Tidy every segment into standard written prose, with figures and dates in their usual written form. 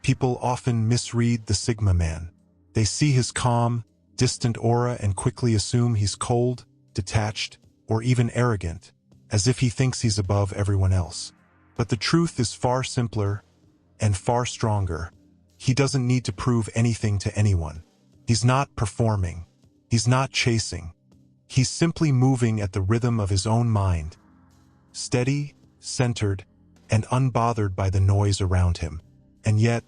People often misread the Sigma man. They see his calm, distant aura and quickly assume he's cold, detached, or even arrogant, as if he thinks he's above everyone else. But the truth is far simpler and far stronger. He doesn't need to prove anything to anyone. He's not performing. He's not chasing. He's simply moving at the rhythm of his own mind, steady, centered, and unbothered by the noise around him. And yet,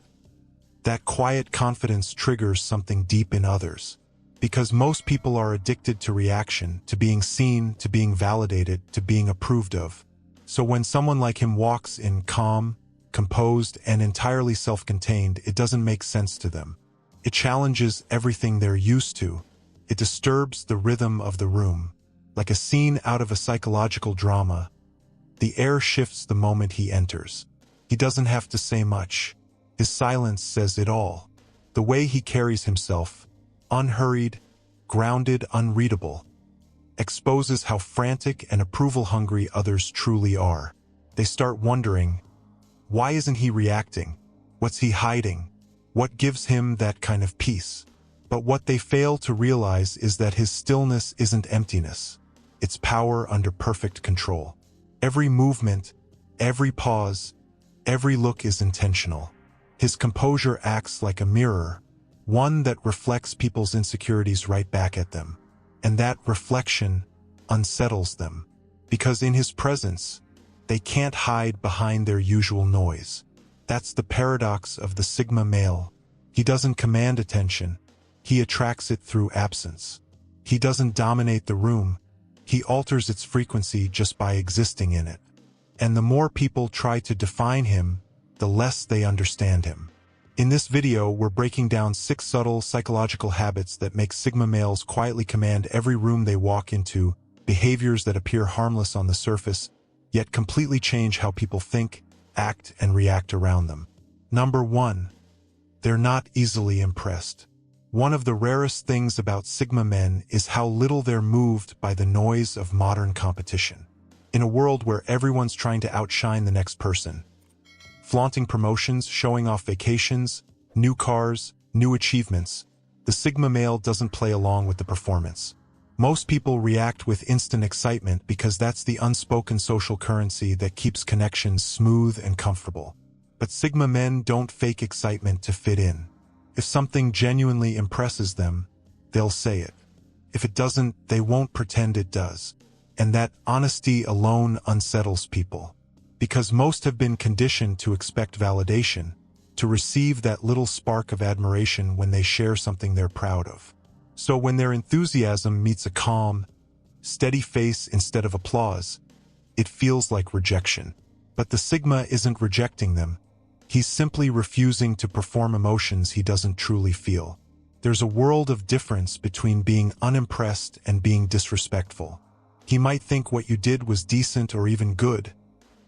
that quiet confidence triggers something deep in others. Because most people are addicted to reaction, to being seen, to being validated, to being approved of. So when someone like him walks in calm, composed, and entirely self-contained, it doesn't make sense to them. It challenges everything they're used to. It disturbs the rhythm of the room. Like a scene out of a psychological drama, the air shifts the moment he enters. He doesn't have to say much. His silence says it all. The way he carries himself, unhurried, grounded, unreadable, exposes how frantic and approval-hungry others truly are. They start wondering, why isn't he reacting? What's he hiding? What gives him that kind of peace? But what they fail to realize is that his stillness isn't emptiness. It's power under perfect control. Every movement, every pause, every look is intentional. His composure acts like a mirror, one that reflects people's insecurities right back at them. And that reflection unsettles them, because in his presence, they can't hide behind their usual noise. That's the paradox of the Sigma male. He doesn't command attention. He attracts it through absence. He doesn't dominate the room. He alters its frequency just by existing in it. And the more people try to define him, the less they understand him. In this video, we're breaking down 6 subtle psychological habits that make Sigma males quietly command every room they walk into, behaviors that appear harmless on the surface, yet completely change how people think, act, and react around them. Number 1. They're not easily impressed. One of the rarest things about Sigma men is how little they're moved by the noise of modern competition. In a world where everyone's trying to outshine the next person, flaunting promotions, showing off vacations, new cars, new achievements, the Sigma male doesn't play along with the performance. Most people react with instant excitement because that's the unspoken social currency that keeps connections smooth and comfortable. But Sigma men don't fake excitement to fit in. If something genuinely impresses them, they'll say it. If it doesn't, they won't pretend it does. And that honesty alone unsettles people. Because most have been conditioned to expect validation, to receive that little spark of admiration when they share something they're proud of. So when their enthusiasm meets a calm, steady face instead of applause, it feels like rejection. But the Sigma isn't rejecting them. He's simply refusing to perform emotions he doesn't truly feel. There's a world of difference between being unimpressed and being disrespectful. He might think what you did was decent or even good,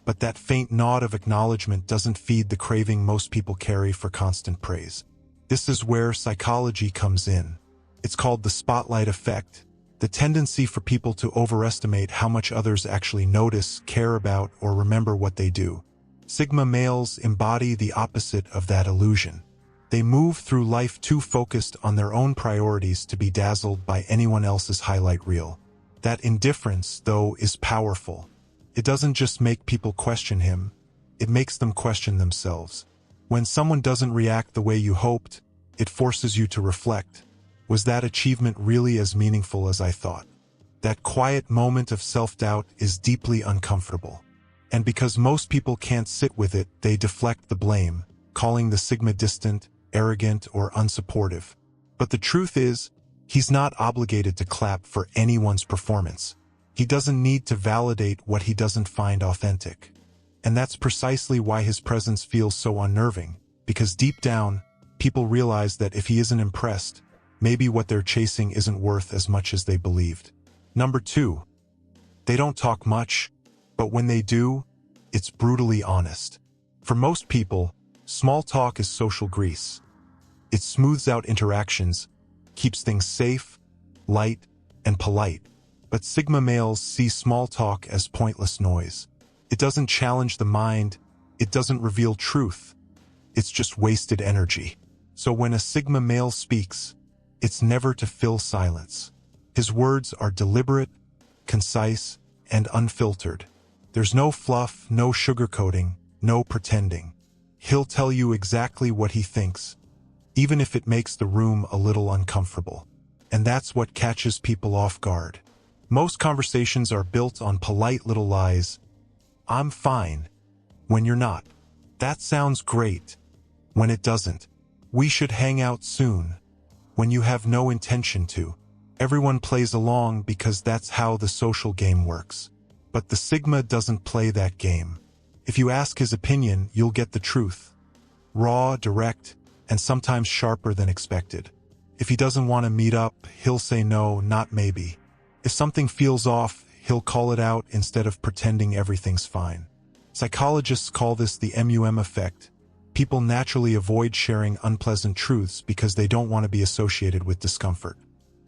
but that faint nod of acknowledgement doesn't feed the craving most people carry for constant praise. This is where psychology comes in. It's called the spotlight effect, the tendency for people to overestimate how much others actually notice, care about, or remember what they do. Sigma males embody the opposite of that illusion. They move through life too focused on their own priorities to be dazzled by anyone else's highlight reel. That indifference, though, is powerful. It doesn't just make people question him, it makes them question themselves. When someone doesn't react the way you hoped, it forces you to reflect. Was that achievement really as meaningful as I thought? That quiet moment of self-doubt is deeply uncomfortable. And because most people can't sit with it, they deflect the blame, calling the Sigma distant, arrogant, or unsupportive. But the truth is, he's not obligated to clap for anyone's performance. He doesn't need to validate what he doesn't find authentic. And that's precisely why his presence feels so unnerving, because deep down, people realize that if he isn't impressed, maybe what they're chasing isn't worth as much as they believed. Number 2. They don't talk much, but when they do, it's brutally honest. For most people, small talk is social grease. It smooths out interactions, keeps things safe, light, and polite. But Sigma males see small talk as pointless noise. It doesn't challenge the mind, it doesn't reveal truth. it's just wasted energy. So when a Sigma male speaks, it's never to fill silence. His words are deliberate, concise, and unfiltered. There's no fluff, no sugarcoating, no pretending. He'll tell you exactly what he thinks, even if it makes the room a little uncomfortable. And that's what catches people off guard. Most conversations are built on polite little lies. I'm fine, when you're not. That sounds great, when it doesn't. We should hang out soon, when you have no intention to. Everyone plays along because that's how the social game works. But the Sigma doesn't play that game. If you ask his opinion, you'll get the truth. Raw, direct, and sometimes sharper than expected. If he doesn't want to meet up, he'll say no, not maybe. If something feels off, he'll call it out instead of pretending everything's fine. Psychologists call this the MUM effect. People naturally avoid sharing unpleasant truths because they don't want to be associated with discomfort.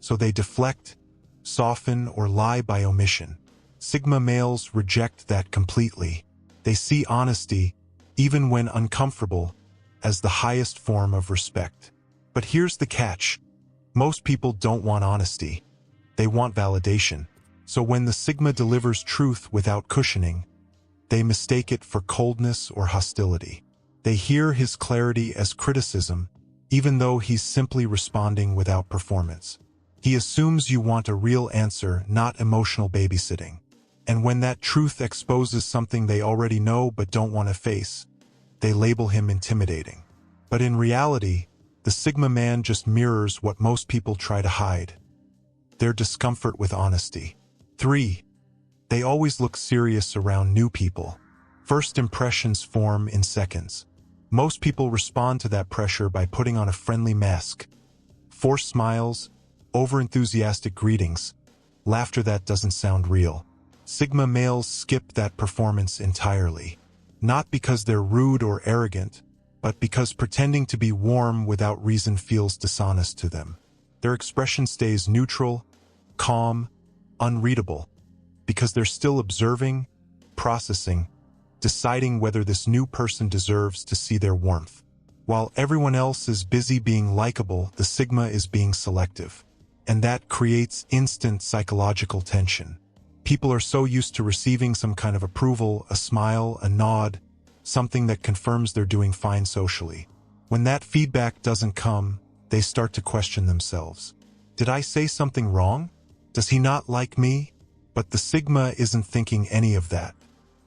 So they deflect, soften, or lie by omission. Sigma males reject that completely. They see honesty, even when uncomfortable, as the highest form of respect. But here's the catch. Most people don't want honesty. They want validation. So when the Sigma delivers truth without cushioning, they mistake it for coldness or hostility. They hear his clarity as criticism, even though he's simply responding without performance. He assumes you want a real answer, not emotional babysitting. And when that truth exposes something they already know but don't want to face, they label him intimidating. But in reality, the Sigma man just mirrors what most people try to hide: their discomfort with honesty. 3. They always look serious around new people. First impressions form in seconds. Most people respond to that pressure by putting on a friendly mask. Forced smiles, overenthusiastic greetings, laughter that doesn't sound real. Sigma males skip that performance entirely. Not because they're rude or arrogant, but because pretending to be warm without reason feels dishonest to them. Their expression stays neutral, calm, unreadable, because they're still observing, processing, deciding whether this new person deserves to see their warmth. While everyone else is busy being likable, the Sigma is being selective. And that creates instant psychological tension. People are so used to receiving some kind of approval, a smile, a nod, something that confirms they're doing fine socially. When that feedback doesn't come, they start to question themselves. Did I say something wrong? Does he not like me? But the Sigma isn't thinking any of that.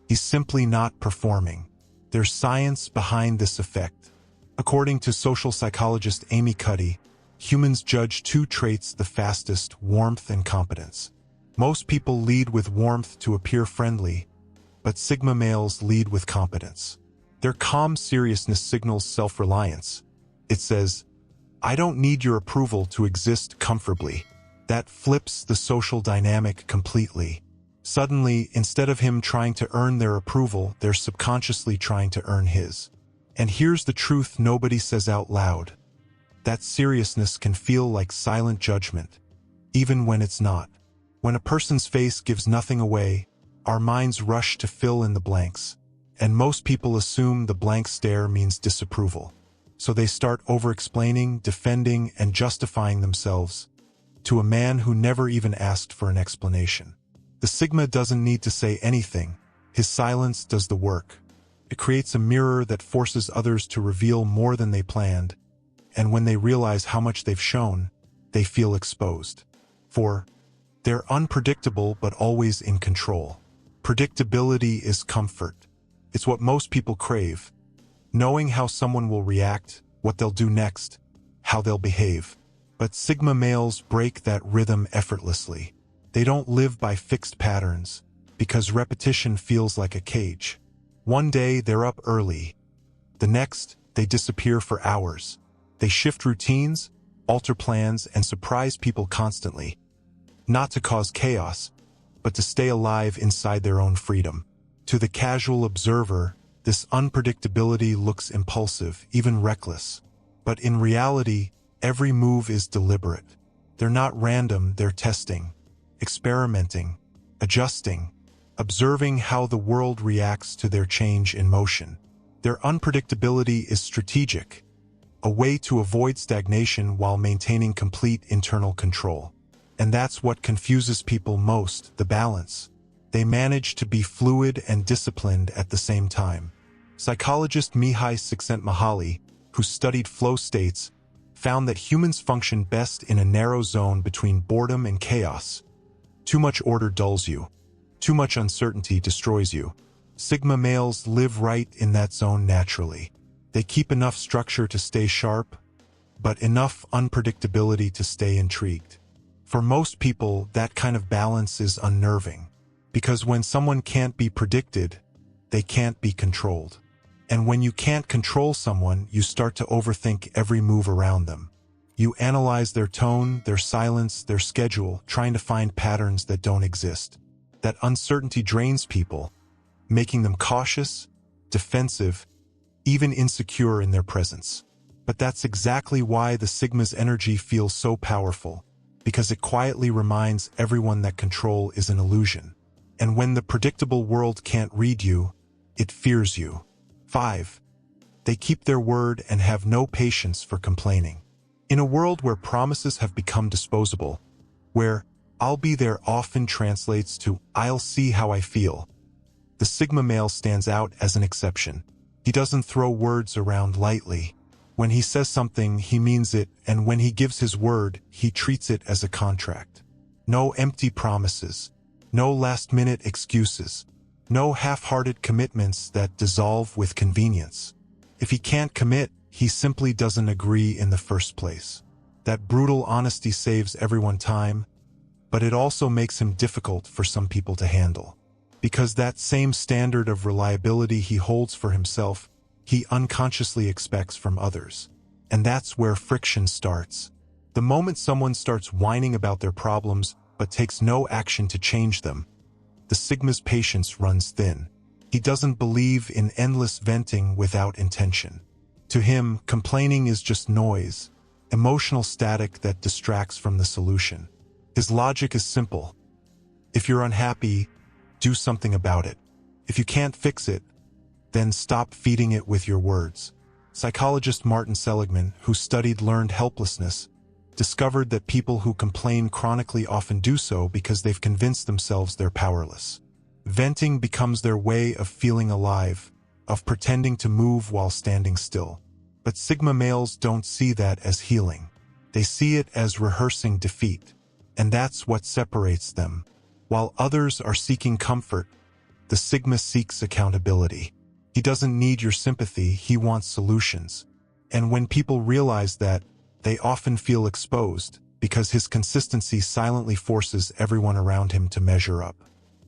He's simply not performing. There's science behind this effect. According to social psychologist Amy Cuddy, humans judge two traits the fastest: warmth and competence. Most people lead with warmth to appear friendly, but Sigma males lead with competence. Their calm seriousness signals self-reliance. It says, I don't need your approval to exist comfortably. That flips the social dynamic completely. Suddenly, instead of him trying to earn their approval, they're subconsciously trying to earn his. And here's the truth nobody says out loud. That seriousness can feel like silent judgment, even when it's not. When a person's face gives nothing away, our minds rush to fill in the blanks, and most people assume the blank stare means disapproval. So they start over-explaining, defending, and justifying themselves to a man who never even asked for an explanation. The Sigma doesn't need to say anything. His silence does the work. It creates a mirror that forces others to reveal more than they planned, and when they realize how much they've shown, they feel exposed. 4. They're unpredictable but always in control. Predictability is comfort. It's what most people crave. Knowing how someone will react, what they'll do next, how they'll behave. But Sigma males break that rhythm effortlessly. They don't live by fixed patterns, because repetition feels like a cage. One day they're up early. The next, they disappear for hours. They shift routines, alter plans, and surprise people constantly. Not to cause chaos, but to stay alive inside their own freedom. To the casual observer, this unpredictability looks impulsive, even reckless. But in reality, every move is deliberate. They're not random, they're testing, experimenting, adjusting, observing how the world reacts to their change in motion. Their unpredictability is strategic, a way to avoid stagnation while maintaining complete internal control. And that's what confuses people most, the balance. They manage to be fluid and disciplined at the same time. Psychologist Mihai Csikszentmihalyi, who studied flow states, found that humans function best in a narrow zone between boredom and chaos. Too much order dulls you. Too much uncertainty destroys you. Sigma males live right in that zone naturally. They keep enough structure to stay sharp, but enough unpredictability to stay intrigued. For most people, that kind of balance is unnerving, because when someone can't be predicted, they can't be controlled. And when you can't control someone, you start to overthink every move around them. You analyze their tone, their silence, their schedule, trying to find patterns that don't exist. That uncertainty drains people, making them cautious, defensive, even insecure in their presence. But that's exactly why the Sigma's energy feels so powerful, because it quietly reminds everyone that control is an illusion. And when the predictable world can't read you, it fears you. 5. They keep their word and have no patience for complaining. In a world where promises have become disposable, where "I'll be there" often translates to "I'll see how I feel," the Sigma male stands out as an exception. He doesn't throw words around lightly. When he says something, he means it, and when he gives his word, he treats it as a contract. No empty promises, no last-minute excuses, no half-hearted commitments that dissolve with convenience. If he can't commit, he simply doesn't agree in the first place. That brutal honesty saves everyone time, but it also makes him difficult for some people to handle. Because that same standard of reliability he holds for himself, he unconsciously expects from others. And that's where friction starts. The moment someone starts whining about their problems but takes no action to change them, the Sigma's patience runs thin. He doesn't believe in endless venting without intention. To him, complaining is just noise, emotional static that distracts from the solution. His logic is simple. If you're unhappy, do something about it. If you can't fix it, then stop feeding it with your words. Psychologist Martin Seligman, who studied learned helplessness, discovered that people who complain chronically often do so because they've convinced themselves they're powerless. Venting becomes their way of feeling alive, of pretending to move while standing still. But Sigma males don't see that as healing. They see it as rehearsing defeat. And that's what separates them. While others are seeking comfort, the Sigma seeks accountability. He doesn't need your sympathy, he wants solutions. And when people realize that, they often feel exposed, because his consistency silently forces everyone around him to measure up.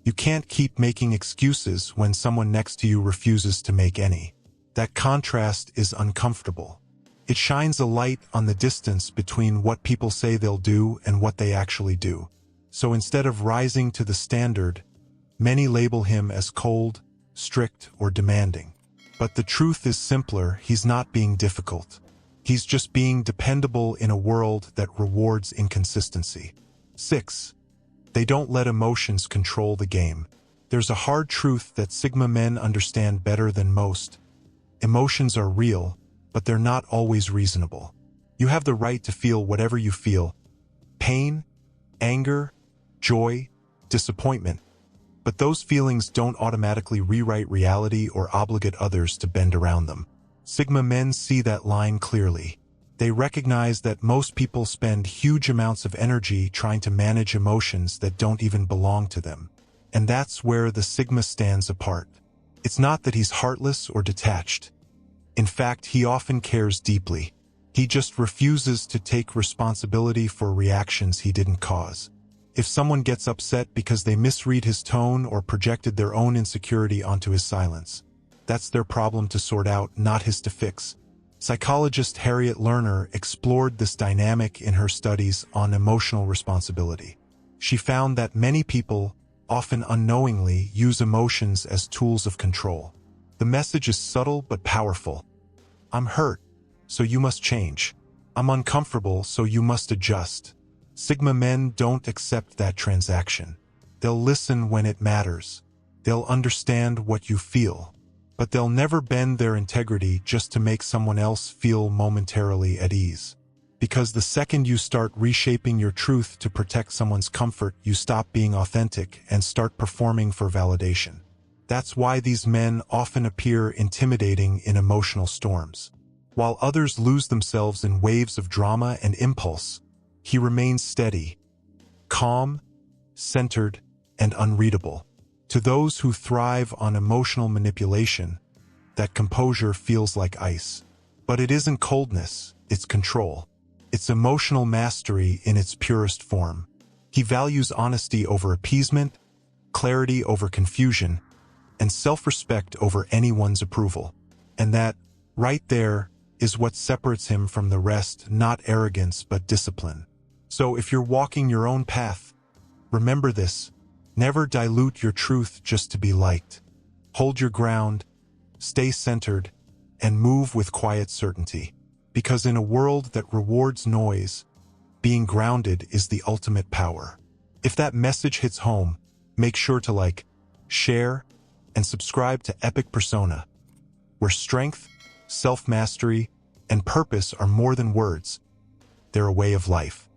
You can't keep making excuses when someone next to you refuses to make any. That contrast is uncomfortable. It shines a light on the distance between what people say they'll do and what they actually do. So instead of rising to the standard, many label him as cold, strict, or demanding. But the truth is simpler, he's not being difficult. He's just being dependable in a world that rewards inconsistency. 6. They don't let emotions control the game. There's a hard truth that Sigma men understand better than most. Emotions are real, but they're not always reasonable. You have the right to feel whatever you feel. Pain, anger, joy, disappointment. But those feelings don't automatically rewrite reality or obligate others to bend around them. Sigma men see that line clearly. They recognize that most people spend huge amounts of energy trying to manage emotions that don't even belong to them. And that's where the Sigma stands apart. It's not that he's heartless or detached. In fact, he often cares deeply. He just refuses to take responsibility for reactions he didn't cause. If someone gets upset because they misread his tone or projected their own insecurity onto his silence, that's their problem to sort out, not his to fix. Psychologist Harriet Lerner explored this dynamic in her studies on emotional responsibility. She found that many people, often unknowingly, use emotions as tools of control. The message is subtle but powerful. I'm hurt, so you must change. I'm uncomfortable, so you must adjust. Sigma men don't accept that transaction. They'll listen when it matters. They'll understand what you feel. but they'll never bend their integrity just to make someone else feel momentarily at ease. Because the second you start reshaping your truth to protect someone's comfort, you stop being authentic and start performing for validation. That's why these men often appear intimidating in emotional storms. While others lose themselves in waves of drama and impulse, he remains steady, calm, centered, and unreadable. To those who thrive on emotional manipulation, that composure feels like ice. But it isn't coldness, it's control. It's emotional mastery in its purest form. He values honesty over appeasement, clarity over confusion, and self-respect over anyone's approval. And that, right there, is what separates him from the rest, not arrogance but discipline. So if you're walking your own path, remember this: never dilute your truth just to be liked. Hold your ground, stay centered, and move with quiet certainty. Because in a world that rewards noise, being grounded is the ultimate power. If that message hits home, make sure to like, share, and subscribe to Epic Persona, where strength, self-mastery, and purpose are more than words. They're a way of life.